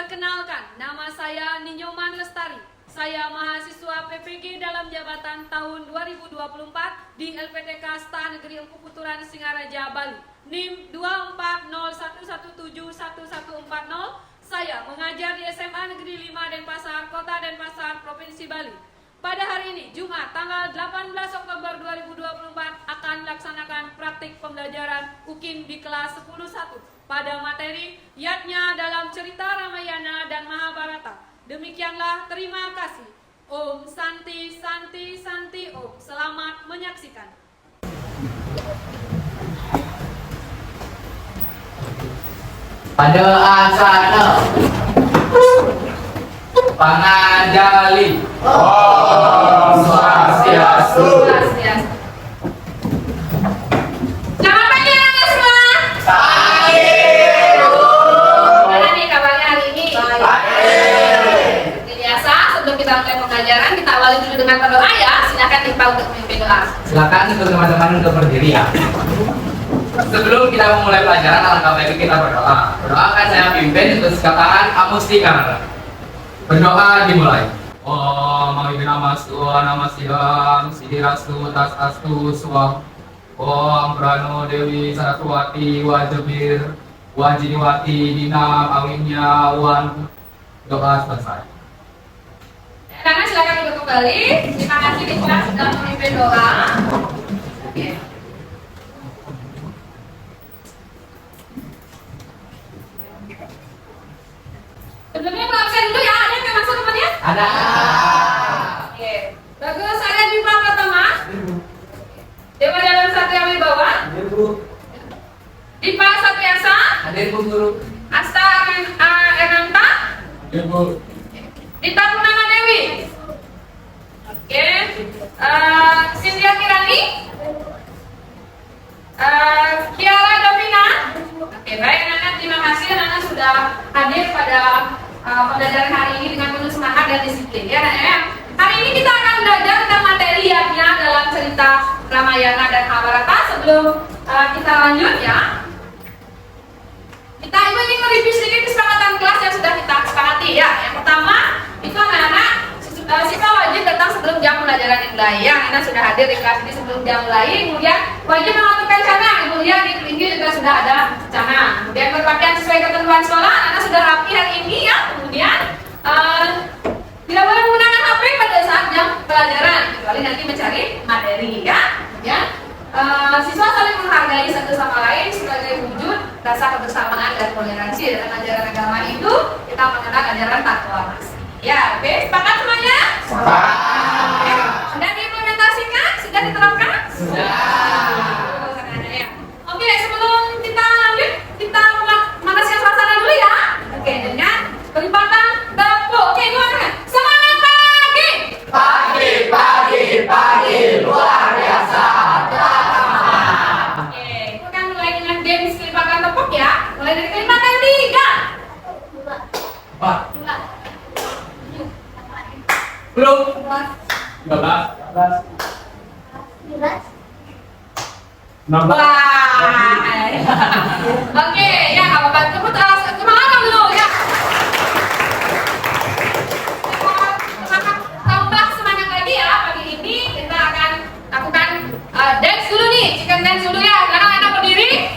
Perkenalkan, nama saya Ninyoman Lestari. Saya mahasiswa PPG dalam jabatan tahun 2024 di LPTK Star Negeri Empu Puturan Singaraja, Bali. NIM 24011171140. Saya mengajar di SMA Negeri 5 Denpasar, Kota Denpasar, Provinsi Bali. Pada hari ini, Jumat, tanggal 18 Oktober 2024, akan melaksanakan praktik pembelajaran UKIN di kelas 10.1 pada materi Yatnya dalam cerita Ramayana dan Mahabharata. Demikianlah, terima kasih. Om Santi Santi Santi Om. Selamat menyaksikan. Pada asana Panajali Om Swastiastu. Selamat pagi anak semua. Pagi. Gimana nih kabarnya hari ini? Seperti biasa, sebelum kita mulai pembelajaran, kita awali dulu dengan berdoa ya. Silakan Dipa untuk memimpin doa. Silakan untuk teman-teman untuk berdiri ya. Sebelum kita memulai pelajaran, alangkah baiknya kita berdoa. Berdoa akan saya pimpin untuk sekatakan Amustika. Berdoa dimulai. Om Mahidana Mastu Namasiham Sidirastu Tasastu Swam. Om Prano Dewi Saraswati Wajibir Wajiniwati Dina Awinya Wan. Doa selesai. Karena silakan duduk kembali. Terima kasih Dipa sudah memimpin doa. Oke. Sebelumnya mau absen dulu ya, ada yang masuk temannya? Ada. Oke. Bagus, ada Dipa Pratama. Dewa Dalam Satria Wibawa. Dipa Satriasa. Hadir Bu Guru. Asta Enanta. Ibu. Dita Purnama Dewi. Oke. Cynthia Kirani. Kiara Davina. Oke, baik anak-anak, terima kasih anak-anak sudah hadir pada pembelajaran hari ini dengan penuh semangat dan disiplin ya anak-anak. Hari ini kita akan belajar tentang materi Yatnya dalam cerita Ramayana dan Mahabharata. Sebelum kita lanjut ya, kita ingin mereview sedikit kesepakatan kelas yang sudah kita sepakati ya. Yang pertama itu anak-anak siswa wajib datang sebelum jam pelajaran dimulai ya. Anak sudah hadir di kelas ini sebelum jam mulai. Kemudian wajib mengaturkan canang. Kemudian di pinggir juga sudah ada canang. Kemudian berpakaian sesuai ketentuan sekolah. Anak sudah rapi hari ini ya. Kemudian tidak boleh menggunakan HP pada saat jam pelajaran kecuali nanti mencari materi ya. Kemudian siswa saling menghargai satu sama lain sebagai wujud rasa kebersamaan dan toleransi. Dalam ajaran agama itu kita mengenal ajaran takwa mas. Ya, oke, sepakat semuanya? Sepakat. Sudah diimplementasikan? Sudah diterapkan? Sudah. Oke, sebelum kita lanjut, kita manaskan suasana dulu ya. Oke, dengan perlipatan bambu. Oke, gimana? Semangat pagi! Pagi, pagi, pagi, luar biasa. Oke, itu kan mulai dengan games kelipatan tepuk ya. Mulai dari kelipatan 3. Pak. Belum. 12. 16. Wah. Oke, ya nggak apa-apa. Tepuk semangat dulu ya. Tambah semangat lagi ya. Pagi ini kita akan lakukan dance dulu nih. Chicken dance dulu ya. Sekarang anak berdiri.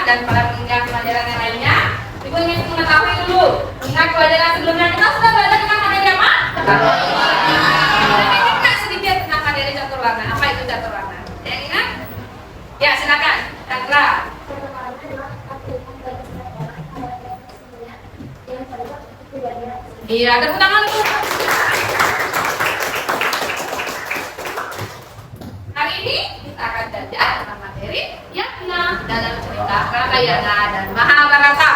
Dan para pendengar pelajaran yang lainnya, Ibu ingin mengetahui dulu tentang pelajaran sebelumnya kita sudah belajar tentang materi apa? Kita sedikit tentang materi catur warna. Apa itu catur warna? Yang ingat? Ya, silakan. Chandra. Iya, tepuk tangan dulu. Hari ini kita akan belajar tentang materi Yatna dalam cerita Ramayana dan Mahabharata.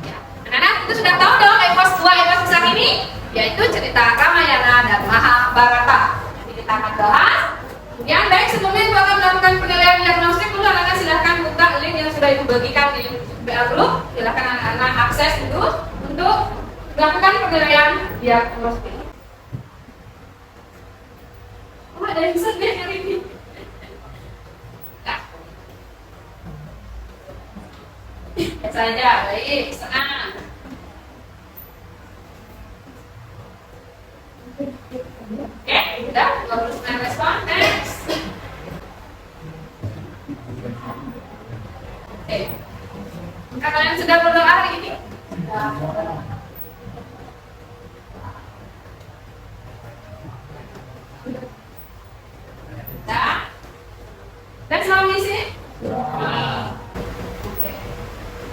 Ya, anak-anak itu sudah tahu dong epos 2 epos besar ini, yaitu cerita Ramayana dan Mahabharata. Jadi kita akan bahas. Kemudian baik, sebelumnya itu akan melakukan penilaian diagnostik dulu. Anak-anak silahkan buka link yang sudah ibu bagikan di WA Group. Silahkan anak-anak akses itu untuk melakukan penilaian diagnostik. Oh, ada yang sedih hari ini. Nah. Saja, baik, senang. Oke, udah, lulus dengan respon, next. Oke, kalian sudah berdoa hari ini? Sudah? Dan selalu misi? Oke.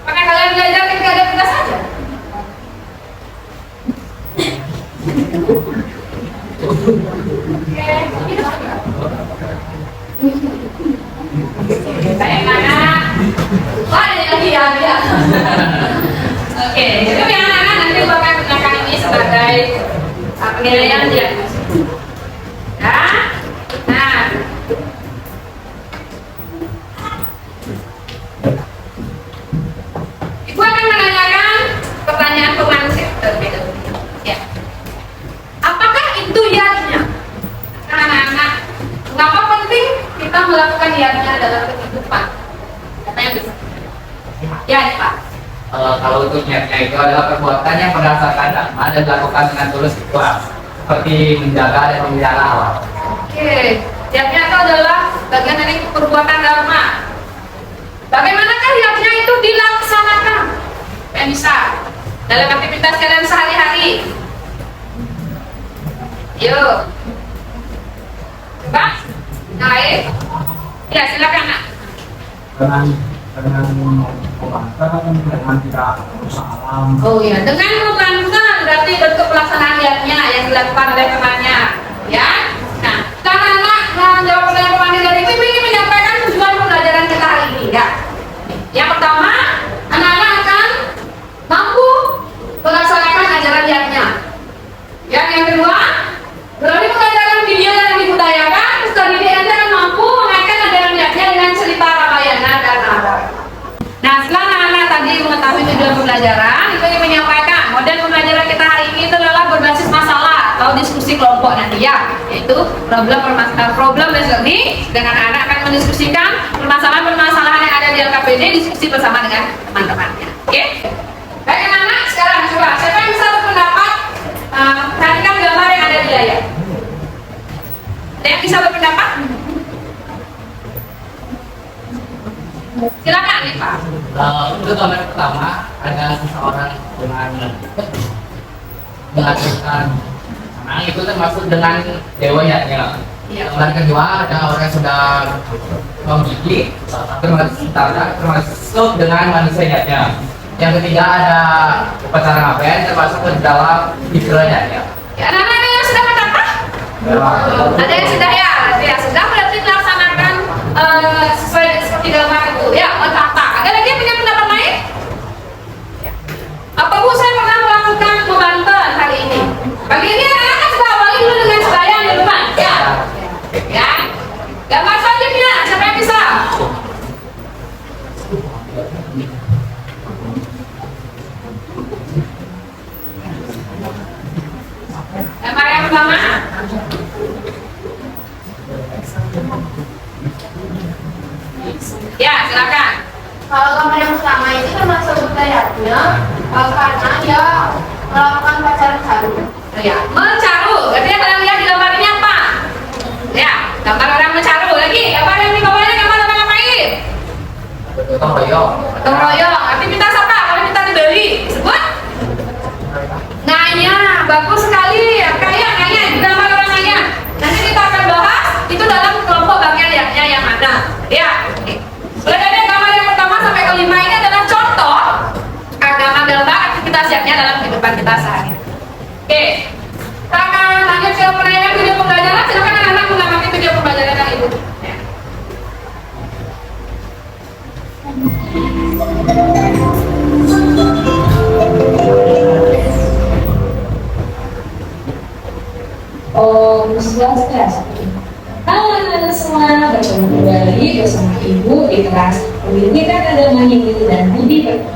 Apakah kalian belajar ketika ada tugas saja? Saya mana? Wah, ada lagi ya. Oke, jadi anak-anak nanti bakal gunakan ini sebagai penilaian diagnostik. Ya, nah, Ibu akan menanyakan pertanyaan pemancing terlebih dahulu. Ya, apakah itu yatnya? Anak-anak, mengapa penting kita melakukan yatnya dalam kehidupan? Apa yang bisa? Ya, ini Pak. Kalau untuk niatnya itu adalah perbuatan yang berdasarkan dharma dan dilakukan dengan tulus ikhlas, seperti menjaga dan memelihara alam. Oke, yatnya itu adalah bagian dari perbuatan dharma. Bagaimanakah yatnya itu dilaksanakan? Yang bisa dalam aktivitas kalian sehari-hari. Yuk, coba naik. Ya, silakan nak. dengan pembahasan dengan tidak merusak alam. Oh iya, dengan membangun berarti bentuk pelaksanaan yatnya yang dilakukan oleh temannya. Ya, nah, karena anak menjawab pertanyaan pemanggil dari itu ingin menyampaikan tujuan pembelajaran kita hari ini. Ya, yang pertama, anak-anak akan mampu melaksanakan ajaran yatnya. Yang kedua, melalui pembelajaran video yang dibudayakan, studi nanti akan mampu mengaitkan ajaran yatnya dengan cerita Ramayana dan Mahabharata. Nah, setelah anak-anak tadi mengetahui tujuan pembelajaran, itu ingin menyampaikan model pembelajaran kita hari ini itu adalah berbasis masalah atau diskusi kelompok nanti ya, yaitu problem based learning. Dengan anak akan mendiskusikan permasalahan-permasalahan yang ada di LKPD, diskusi bersama dengan teman-temannya. Oke? Baik anak-anak, sekarang coba siapa yang bisa berpendapat perhatikan gambar yang ada di layar. Ada yang bisa berpendapat? Silakan nih Pak. Untuk gambar pertama ada seseorang dengan melakukan senang, itu termasuk dengan dewa yatnya. Iya. Gambar kedua ada orang yang sedang menggigit, termasuk dengan manusia yatnya. Yang ketiga ada upacara ngaben, termasuk ke dalam hijrah yatnya. Ya, anak-anak yang sudah mendapat? Ada yang sudah ya, ya sudah berarti melaksanakan sesuai seperti gambar itu ya, menata. Ada lagi yang punya pendapat lain? Ya. Apa Bu saya pernah melakukan membanten hari ini? Pagi ini anak-anak sudah awali dulu dengan sembahyang di rumah, ya. Ya. Gambar selanjutnya, siapa yang bisa? Gambar yang pertama. Ya, silakan. Kalau gambar yang pertama ini termasuk budayanya karena dia melakukan pacaran baru. Ya, mencaru. Berarti yang kalian lihat di gambar ini apa? Ya, gambar orang mencaru. Lagi, gambar yang di bawahnya gambar orang ngapain? Gotong royong. Gotong royong. Aktivitas apa? Kalau kita di Bali, sebut ngayah. Bagus sekali. Kayak ngayah, gambar orang ngayah. Nanti kita akan bahas itu dalam kelompok bagian yang mana. Ya. kita sehari. Oke, kita akan lanjut ke penilaian video pembelajaran. Silakan anak-anak mengamati video pembelajaran yang ibu. Ya. Om Swastiastu. Halo anak-anak semua, bertemu kembali bersama Ibu di kelas Pendidikan Agama Hindu dan Budi Pekerti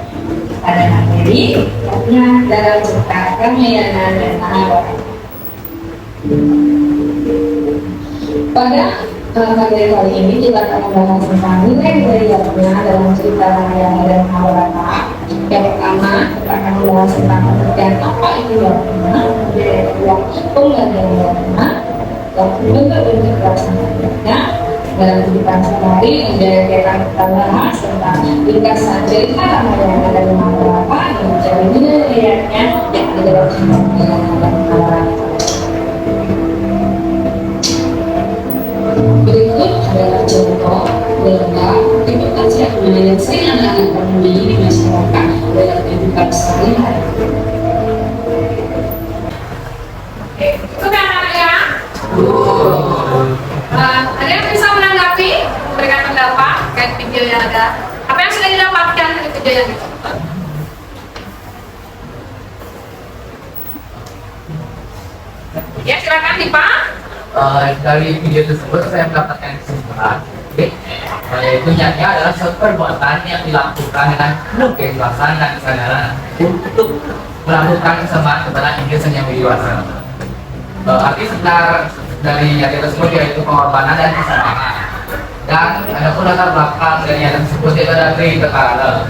pada materi Yatnya dalam Cerita Ramayana dan Mahabharata. Pada materi kali ini kita akan membahas tentang nilai-nilai Yatnya dalam Cerita Ramayana dan Mahabharata. Yang pertama, kita akan membahas tentang pengertian apa itu Yatnya, kemudian yang kedua, pembelajaran Yatnya, bentuk-bentuk pelaksanaannya. Dalam kehidupan sehari, kemudian kita akan bahas tentang ringkasan cerita Ramayana dan Mahabharata dan mencari nilai-nilainya yang ada dalam cerita Ramayana dan Mahabharata. Berikut adalah contoh dalam aktivitas yang sering anak-anak temui di masyarakat dalam kehidupan sehari-hari. Oke, cukup ya anak-anak ya. Ada yang bisa menanggapi, memberikan pendapat terkait video yang ada? Apa yang sudah didapatkan dari video yang ditonton? Ya, silakan Dipa. Dari video tersebut saya mendapatkan kesimpulan, yaitu Yatnya adalah suatu perbuatan yang dilakukan dengan penuh keikhlasan dan kesadaran untuk melakukan kesamaan kepada Inggris yang widiwasa. Arti sebenarnya dari Yatnya tersebut yaitu pengorbanan dan kesabaran. Dan ada pun latar belakang dari Yatnya tersebut yaitu ada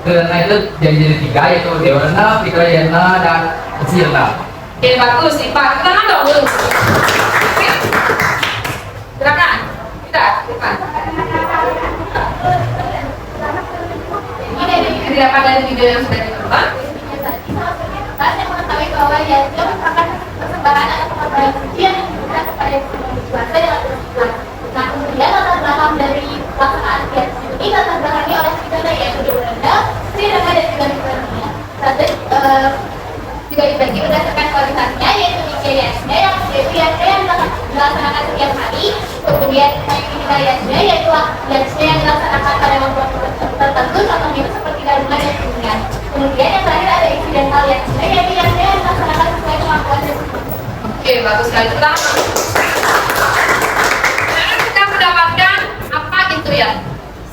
Karena itu jadi tiga, yaitu Dewana, Fitrayana, dan Sirna. Oke, bagus Dipa. Tangan dong dulu. Oke, silakan. Tidak, Dipa. Ini dapat dari video yang sudah ditonton. Saya mengetahui bahwa Yatnya merupakan persembahan atau pengorbanan suci yang diberikan kepada yang berkuasa dengan berkuasa. Nah, kemudian latar belakang dari pelaksanaan Yatnya ini latar belakangi oleh tiga yaitu Dewana, Sirna, dan juga Fitrayana. Juga dibagi berdasarkan kualitasnya, yaitu Yatnya yang dilaksanakan setiap hari, kemudian Yatnya yaitu Yatnya yang dilaksanakan pada waktu tertentu, contohnya itu seperti Darma dan Punya. Kemudian yang terakhir ada incidental Yatnya, yaitu Yatnya yang dilaksanakan sesuai kemampuan dan Oke, bagus sekali. Pertama, sekarang kita mendapatkan apa itu ya?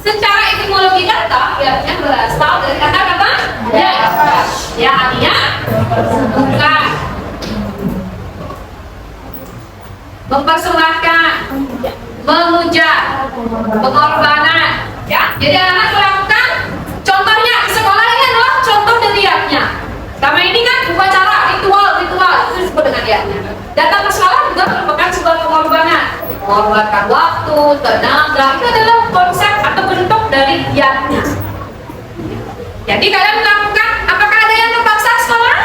Secara etimologi kata, Yatnya berasal dari kata-kata ya, ya artinya bukan, mempersembahkan, memuja, pengorbanan, ya. Jadi anak melakukan, contohnya di sekolah ini adalah contoh dari Yatnya. Selama ini kan upacara, ritual itu disebut dengan Yatnya. Datang ke sekolah juga merupakan sebuah pengorbanan, mengorbankan waktu, tenaga, itu adalah konsep atau bentuk dari Yatnya. Jadi kalian melakukan, apakah ada yang terpaksa sekolah?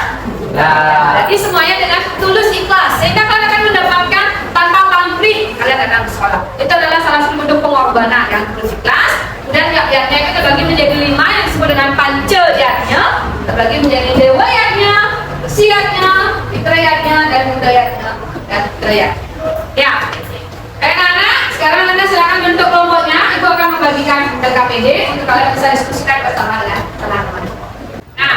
Jadi semuanya dengan tulus ikhlas, sehingga kalian akan mendapatkan tanpa pamrih kalian datang ke sekolah. Itu adalah salah satu bentuk pengorbanan yang tulus ikhlas. Kemudian Yatnya itu terbagi menjadi 5 yang disebut dengan Panca Yatnya, terbagi menjadi Dewa Yatnya, Besi Yatnya, Fitra Yatnya, dan Buddha Yatnya, dan Fitra Yatnya. Ya, anak-anak, sekarang anda silakan bentuk kelompoknya. Ibu akan membagikan KPD untuk kalian bisa diskusikan bersama dengan teman-teman. Nah,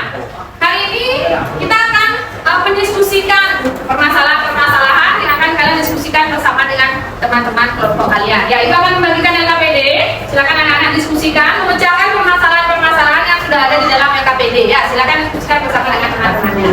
kali ini kita akan mendiskusikan permasalahan-permasalahan yang akan kalian diskusikan bersama dengan teman-teman kelompok kalian. Ya, Ibu akan membagikan LKPD. Silakan anak-anak diskusikan, memecahkan permasalahan-permasalahan yang sudah ada di dalam LKPD. Ya, silakan diskusikan bersama dengan teman-temannya.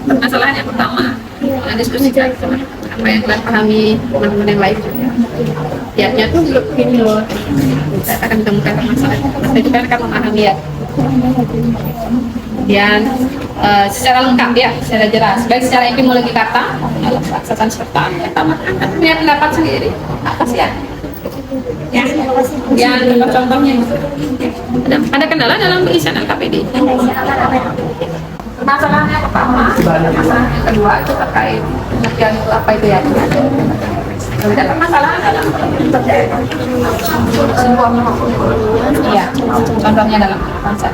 Permasalahan yang pertama, diskusikan apa yang kalian pahami teman-teman yang lain. Yatnya tuh begini loh, kita akan menemukan permasalahan, kita juga akan memahami ya. Dan secara lengkap ya, secara jelas, baik secara etimologi kata, pelaksanaan serta kata, akan punya pendapat sendiri atas ya. Ya, contohnya. Ada kendala dalam pengisian LKPD? Masalahnya pertama, masalah yang kedua itu terkait pengertian itu apa itu ya? Ada permasalahan dalam sebuah iya, contohnya dalam konsep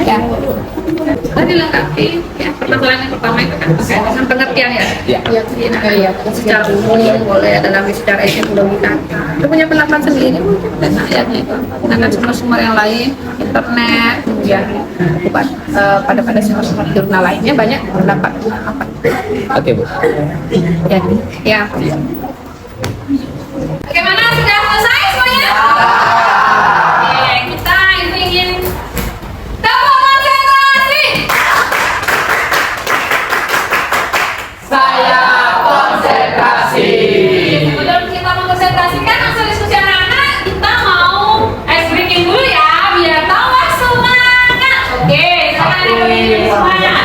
ya. Tadi lengkapi ya, permasalahan yang pertama itu kan terkait dengan pengertian ya. Iya, secara umum boleh dalam secara etimologi itu punya pendapat sendiri mungkin dan ayatnya itu dengan sumber-sumber yang lain, internet, kemudian pada sumber-sumber jurnal lainnya banyak pendapat. Oke, Bu. Ya. Bagaimana, sudah selesai semuanya? Oke, kita ingin tepuk konsentrasi. Saya konsentrasi. Sebelum kita mengkonsentrasikan hasil diskusi anak-anak, kita mau ice breaking dulu ya, biar tambah semangat. Oke, sekarang ada berdiri semuanya.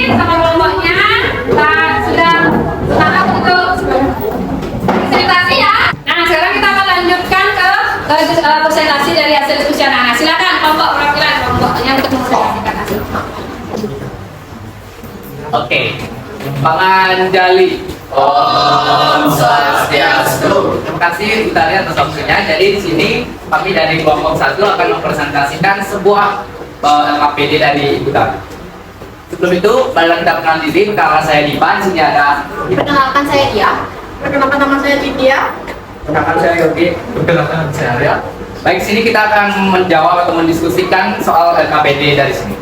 Sama kelompoknya, sudah semangat untuk presentasi ya. Nah, sekarang kita akan lanjutkan ke presentasi dari hasil diskusi anak-anak. Silakan kelompok perwakilan kelompoknya untuk mempresentasikan hasil. Oke. Panganjali. Om Swastiastu. Terima kasih Bu Tari atas waktunya. Jadi di sini kami dari kelompok 1 akan mempresentasikan sebuah LKPD dari Ibu Tari. Sebelum itu, marilah kita kenal diri. Karena saya Dipan, sini ada. Perkenalkan saya Dia. Perkenalkan nama saya Lydia. Perkenalkan saya Yogi. Perkenalkan saya Arya. Baik, sini kita akan menjawab atau mendiskusikan soal LKPD dari sini.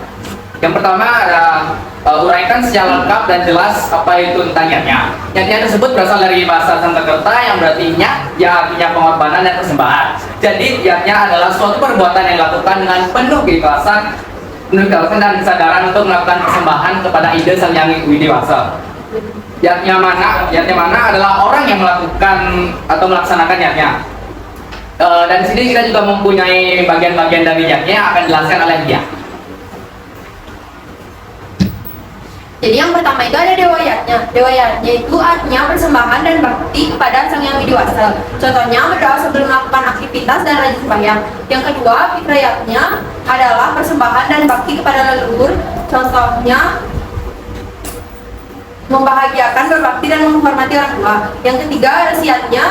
Yang pertama ada uraikan secara lengkap dan jelas apa itu tentang yatnya. Yatnya tersebut berasal dari bahasa Sanskerta yang berarti artinya pengorbanan dan persembahan. Jadi yatnya adalah suatu perbuatan yang dilakukan dengan penuh keikhlasan dan kesadaran untuk melakukan persembahan kepada ide Sang Hyang Widiwasa. Yatnya mana adalah orang yang melakukan atau melaksanakan yatnya. Dan di sini kita juga mempunyai bagian-bagian dari yatnya yang akan dijelaskan oleh dia. Jadi yang pertama itu ada dewa yatnya. Dewa yatnya itu artinya persembahan dan bakti kepada Sang Hyang Widiwasa. Contohnya berdoa sebelum melakukan aktivitas dan rajin sembahyang. Yang kedua, fitra yatnya adalah persembahan dan bakti kepada leluhur. Contohnya membahagiakan, berbakti dan menghormati orang tua. Yang ketiga, resiatnya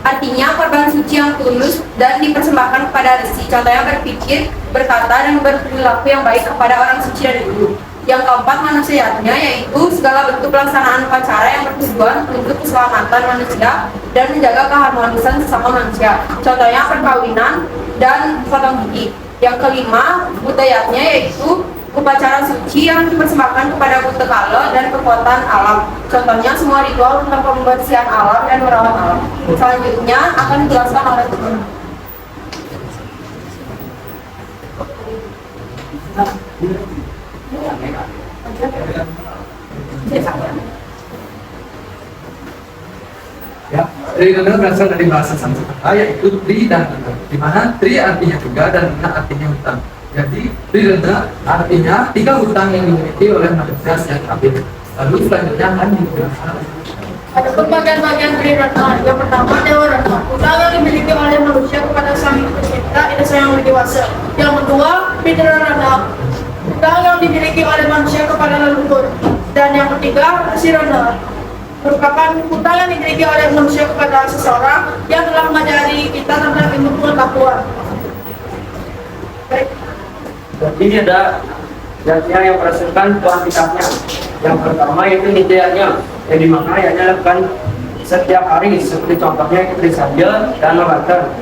artinya korban suci yang tulus dan dipersembahkan kepada resi. Contohnya berpikir, berkata dan berperilaku yang baik kepada orang suci dan guru. Yang keempat, manusianya yaitu segala bentuk pelaksanaan upacara yang bertujuan untuk keselamatan manusia dan menjaga keharmonisan sesama manusia. Contohnya perkawinan dan potong gigi. Yang kelima, budayanya yaitu upacara suci yang dipersembahkan kepada Buta Kala dan kekuatan alam. Contohnya semua ritual tentang pembersihan alam dan merawat alam. Selanjutnya akan dijelaskan oleh teman. Ya, Tri Rana berasal dari bahasa Sanskerta yaitu Tri dan Rana, di mana Tri artinya 3 dan Rana artinya hutang. Jadi Tri Rana artinya 3 hutang yang dimiliki oleh manusia secara adil. Lalu selanjutnya akan dijelaskan. Ada bagian-bagian Tri Rana. Yang pertama, Dewa Rana, hutang yang dimiliki oleh manusia kepada Sang Pencipta, itu Sang Hyang Widiwasa. Yang kedua, Mitra Rana, hutang yang dimiliki oleh manusia kepada leluhur. Dan yang ketiga, Resi Rana, merupakan hutang yang dimiliki oleh manusia kepada seseorang yang telah mengajari kita tentang ilmu pengetahuan. Baik. Ini ada yatnya yang berdasarkan kuantitasnya. Yang pertama itu nitiyatnya, yang dimana yatnya lakukan setiap hari, seperti contohnya itu saja dan Ramadan.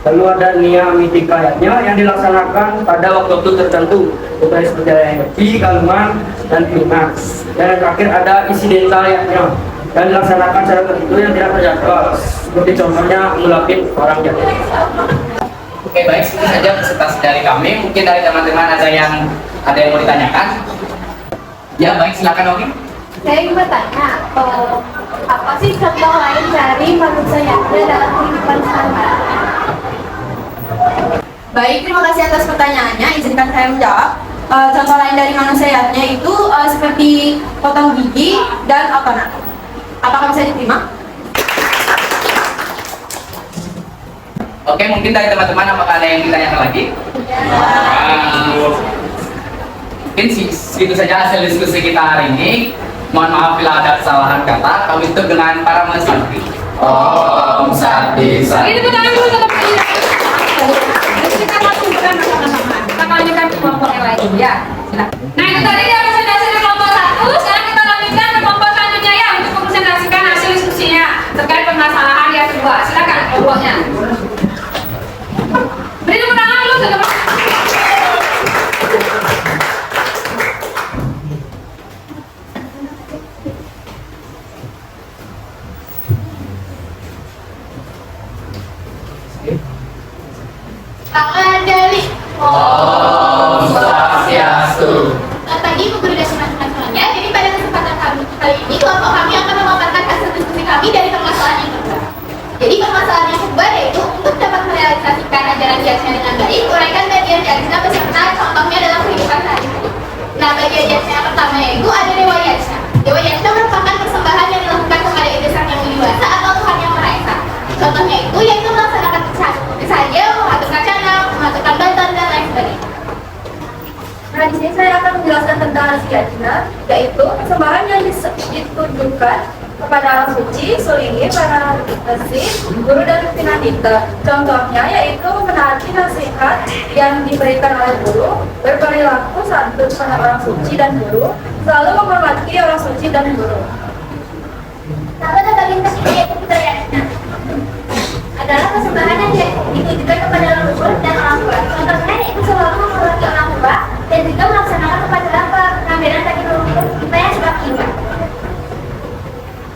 Lalu ada niyamitikayatnya yang dilaksanakan pada waktu tertentu, seperti Happy, Kalungan, dan Pinang. Dan yang terakhir ada insidentaliyatnya yang dilaksanakan secara tertentu yang tidak terjadwal, seperti contohnya ngelapin orang jatuh. Oke, baik, itu saja presentasi dari kami. Mungkin dari teman-teman ada yang mau ditanyakan? Ya baik, silakan Oki. Saya ingin bertanya, apa sih contoh lain dari manusia yang ada dalam kehidupan sehari-hari? Baik, terima kasih atas pertanyaannya. Izinkan saya menjawab. Contoh lain dari manusianya itu seperti potong gigi dan otonan. Apakah bisa diterima? Oke, mungkin dari teman-teman apakah ada yang ditanyakan lagi? Mungkin segitu saja hasil diskusi kita hari ini. Mohon maaf bila ada kesalahan kata. Kami tutup dengan para Santi. Om Santi Santi. Ini kita dulu tetap kita lanjutkan sama-sama. Kita lanjutkan ke kelompok yang lain ya. Silakan. Nah itu tadi dia presentasi dari kelompok 1. Sekarang kita lanjutkan ke kelompok selanjutnya ya untuk mempresentasikan hasil diskusinya terkait permasalahan yang kedua. Silakan kelompoknya. Beri tepuk tangan dulu teman-teman. Tangan dari. Om Swastiastu. Selamat pagi, Bu Guru dan teman-teman semuanya. Jadi pada kesempatan kali ini, kelompok kami akan memaparkan hasil diskusi kami dari permasalahan yang kedua. Jadi permasalahan yang kedua yaitu untuk dapat merealisasikan ajaran Yasna dengan baik, uraikan bagian Yasna beserta contohnya dalam kehidupan sehari-hari. Nah, bagian Yasna yang pertama yaitu ada Dewa Yasna. Dewa Yasna merupakan persembahan yang dilakukan kepada Ide Sang Yang Widi Wasa atau Tuhan Yang Maha Esa. Contohnya itu yaitu melaksanakan saja, mengaturkan canang, mengaturkan bantuan dan lain sebagainya. Nah, di sini saya akan menjelaskan tentang Yasna, yaitu persembahan yang ditujukan kepada alam suci, Sulingi, para besi, guru dan pinanita. Contohnya yaitu menaati nasihat yang diberikan oleh guru, berperilaku santun pada orang suci dan guru, selalu menghormati orang suci dan guru. Lalu ada bagian ketiga yaitu Putra Yasna. Adalah persembahan yang ditujukan kepada leluhur dan orang tua. Contohnya yaitu selalu menghormati orang tua dan juga melaksanakan upacara pengambilan daging leluhur kita yang sudah meninggal.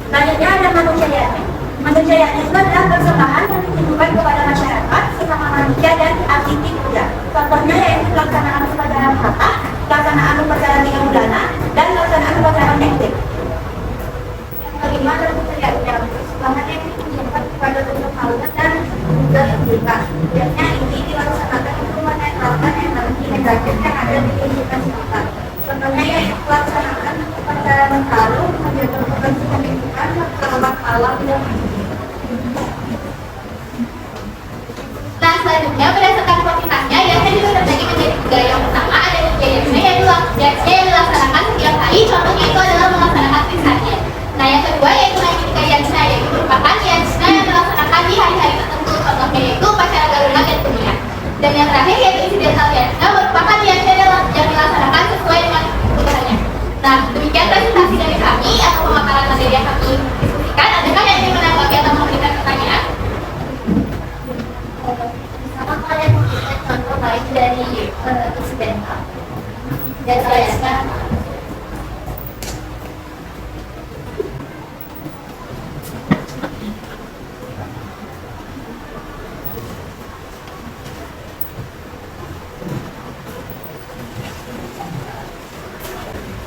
Selanjutnya ada manusia Yasna. Manusia Yasna itu adalah persembahan yang ditujukan kepada masyarakat, sesama manusia dan aktivitas juga. Contohnya yaitu pelaksanaan upacara hata, pelaksanaan upacara 3 bulanan, dan pelaksanaan upacara mencek. Yang kelima adalah manusia Yasna. Persembahan yang ditujukan kepada untuk halus dan juga terbuka. Biasanya ini dilaksanakan untuk menetralkan energi negatif yang ada di kehidupan masyarakat. Contohnya yaitu pelaksanaan upacara menghalu, menjaga kebersihan lingkungan, merawat alam dan Nah, selanjutnya berdasarkan kuantitasnya, Yasna juga terbagi menjadi 3. Yang pertama ada Yasna yaitu Yasna yang dilaksanakan setiap hari, contohnya itu adalah melaksanakan tisarnya. Nah, yang kedua yaitu Nagika Yasna, yaitu merupakan Yasna yang dilaksanakan di hari-hari tertentu, contohnya yaitu upacara Garuna dan Kuningan. Dan yang terakhir yaitu Insidental Yasna, merupakan Yasna yang dilaksanakan sesuai dengan kebutuhannya. Nah, demikian presentasi dari kami atau pemaparan materi yang kami diskusikan. Adakah yang ingin menanggapi atau memberikan pertanyaan? Sama kalian memberikan contoh lain dari insidental. Dan Yasna.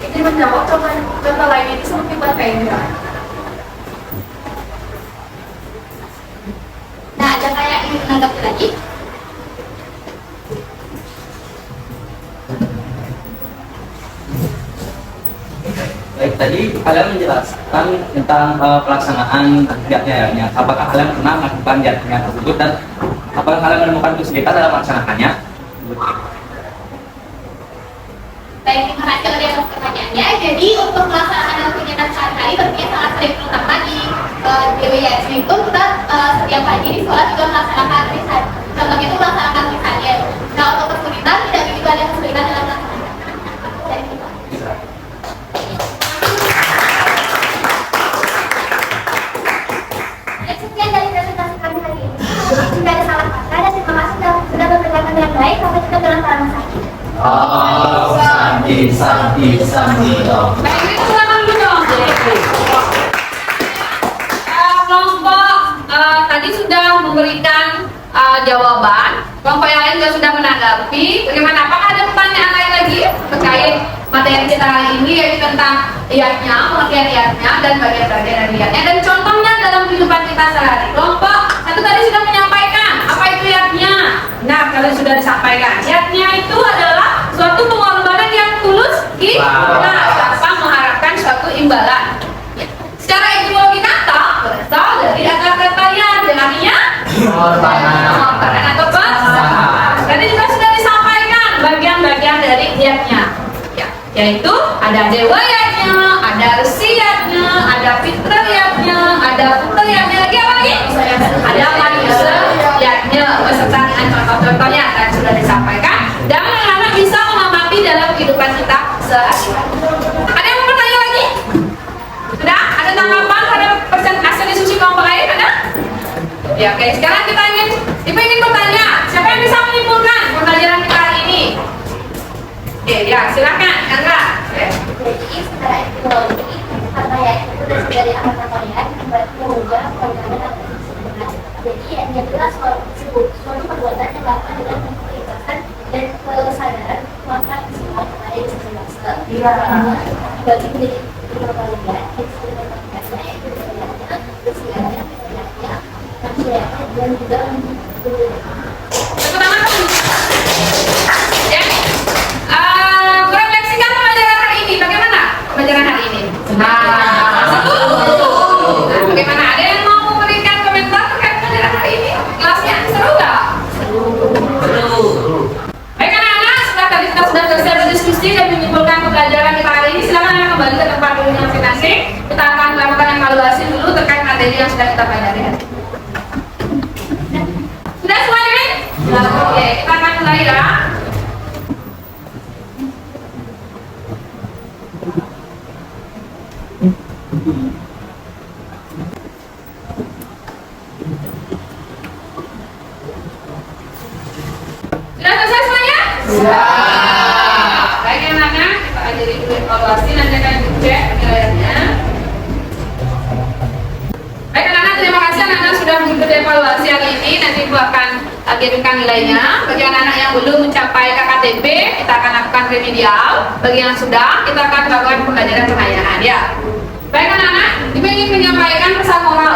Ini menjawab contoh lain ini seperti berbeda. Nah, adakah yang ingin menanggapi lagi? Baik, tadi kalian menjelaskan tentang pelaksanaan jadwalnya. Apakah kalian pernah melakukan jadwalnya tersebut dan apakah kalian menemukan kesulitan dalam melaksanakannya? Baik, terima kasih atas pertanyaannya. Jadi untuk pelaksanaan dalam kegiatan sehari-hari tentunya sangat sering, terutama di Dewi Yasna itu kita setiap pagi di sekolah juga melaksanakan riset. Contohnya itu melaksanakan risetnya. Nah, untuk kesulitan tidak begitu ada kesulitan dalam melaksanakan. Dan itu. Sekian dari presentasi kami hari ini. Jika ada salah kata dan terima kasih sudah berpendapat dengan baik. Sampai jumpa dalam salam sakit. Oh, Santi, Santi, Santi, dong. Baik, itu silakan dong. Kelompok tadi sudah memberikan jawaban. Kelompok yang lain juga sudah menanggapi. Bagaimana? Apakah ada pertanyaan lain lagi terkait materi kita hari ini yaitu tentang iyatnya, pengertian iyatnya, dan bagian-bagian dari iyatnya. Dan contohnya dalam kehidupan kita sehari. Kelompok satu tadi sudah menyampaikan apa itu iyatnya. Nah, kalian sudah disampaikan. Iyatnya itu adalah suatu pengorbanan yang tulus tanpa mengharapkan suatu imbalan. Secara etimologi kata berasal dari akar kata yat yang artinya pengorbanan atau persembahan. Tadi juga sudah disampaikan bagian-bagian dari iyatnya, ya, yaitu ada dewa yatnya, ada resi yatnya, ada fitra yatnya, ada putra yatnya, lagi apa lagi? Ada manusia yatnya, beserta dengan contoh-contohnya yang sudah disampaikan dan anak-anak bisa mengamati dalam kehidupan kita sehari-hari. Ada yang mau bertanya lagi? Sudah? Ada tanggapan terhadap presentasi diskusi kelompok lain? Ada? Ya, oke. Sekarang kita Ibu ingin bertanya, siapa yang bisa menyimpulkan pembelajaran kita hari ini? Oke, ya, silakan, Chandra. Jadi secara etimologi kata yat itu dari akar kata yat mengubah pengorbanan atau persembahan. Jadi yang jelas suatu perbuatan yang dilakukan dengan keikhlasan dan kesadaran maka semua ada di sekitar. Bagi menjadi pengorbanan yaitu sebenarnya bersiapnya dan juga Pertama, ya, merefleksikan pembelajaran hari ini. Bagaimana pembelajaran hari ini? Bagaimana? Ada yang mau memberikan komentar terkait pembelajaran hari ini? Kelasnya seru nggak? Seru. Baik anak-anak, setelah tadi kita sudah selesai berdiskusi dan menyimpulkan pembelajaran kita hari ini, silakan anda kembali ke tempat dulu masing-masing. Kita akan melakukan evaluasi dulu terkait materi yang sudah kita pelajari hari ini. Sudah semuanya? Oke, kita akan mulai ya. Sudah selesai semuanya? Sudah. Baik anak-anak, kita ajari dulu evaluasi, nanti akan dicek penilaiannya. Baik anak-anak, terima kasih anak-anak sudah mengikuti evaluasi hari ini. Nanti Ibu akan kirimkan nilainya. Bagi anak-anak yang belum mencapai KKTB, kita akan lakukan remedial. Bagi yang sudah, kita akan melakukan pembelajaran penghayaan ya. Baik anak-anak, Ibu ingin menyampaikan pesan moral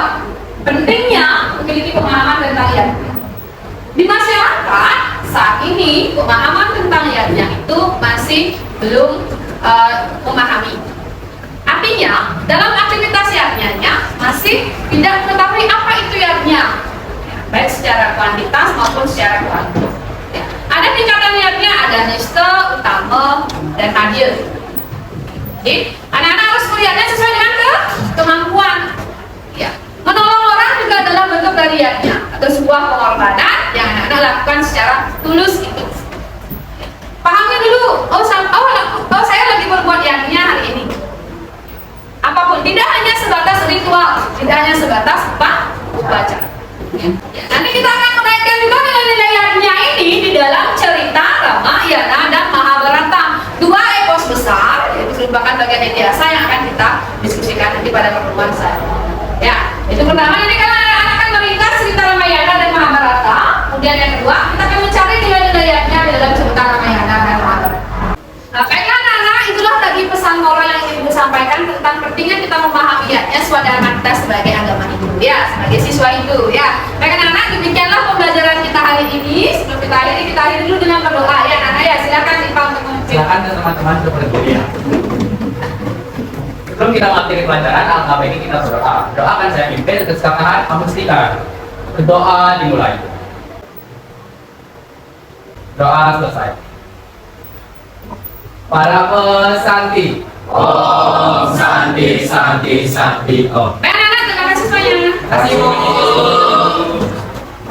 pentingnya memiliki pemahaman tentang iyatnya. Di masyarakat saat ini pemahaman tentang iyatnya itu masih belum memahami. Artinya, dalam aktivitas iyatnya masih tidak mengetahui apa itu iyatnya, baik secara kuantitas maupun secara kualitas. Ya. Ada tingkatan iyatnya, ada niste, utama, dan hadir. Jadi, anak-anak harus melihatnya sesuai dengan kemampuan. Ya. Menolong orang juga adalah bentuk dari iyatnya atau sebuah pengorbanan yang anak-anak lakukan secara tulus itu. Pahami dulu, saya lagi berbuat iyatnya hari ini. Apapun, tidak hanya sebatas ritual, tidak hanya sebatas upacara. Ya, nanti kita akan menaikkan juga nilai-nilai iyatnya ini di dalam cerita Ramayana dan Mahabharata, dua epos besar, yaitu merupakan bagian Idiasa yang akan kita diskusikan nanti pada pertemuan saya. Ya, itu pertama. Ini kan anak-anak akan meringkas cerita Ramayana dan Mahabharata. Kemudian yang kedua, kita akan mencari nilai-nilai iyatnya di dalam cerita Ramayana dan Mahabharata. Nah, baiklah anak-anak, itulah tadi pesan moral yang ingin Ibu sampaikan tentang pentingnya kita memahami iyatnya swadharma kita sebagai agama Hindu, ya, sebagai siswa Hindu, ya. Baik anak-anak, demikianlah pembelajaran kita hari ini. Sebelum kita akhiri dulu dengan berdoa, ya anak-anak, ya. Silakan Ipa untuk memimpin. Silakan ke teman-teman untuk berdiri ya. Sebelum kita materi pelajaran, alangkah baiknya kita berdoa. Doakan saya pimpin untuk sekalian Amustika. Berdoa dimulai. Doa selesai. Para pesanti. Om Santi Santi Santi Om. Baik anak-anak, terima kasih semuanya. Terima kasih.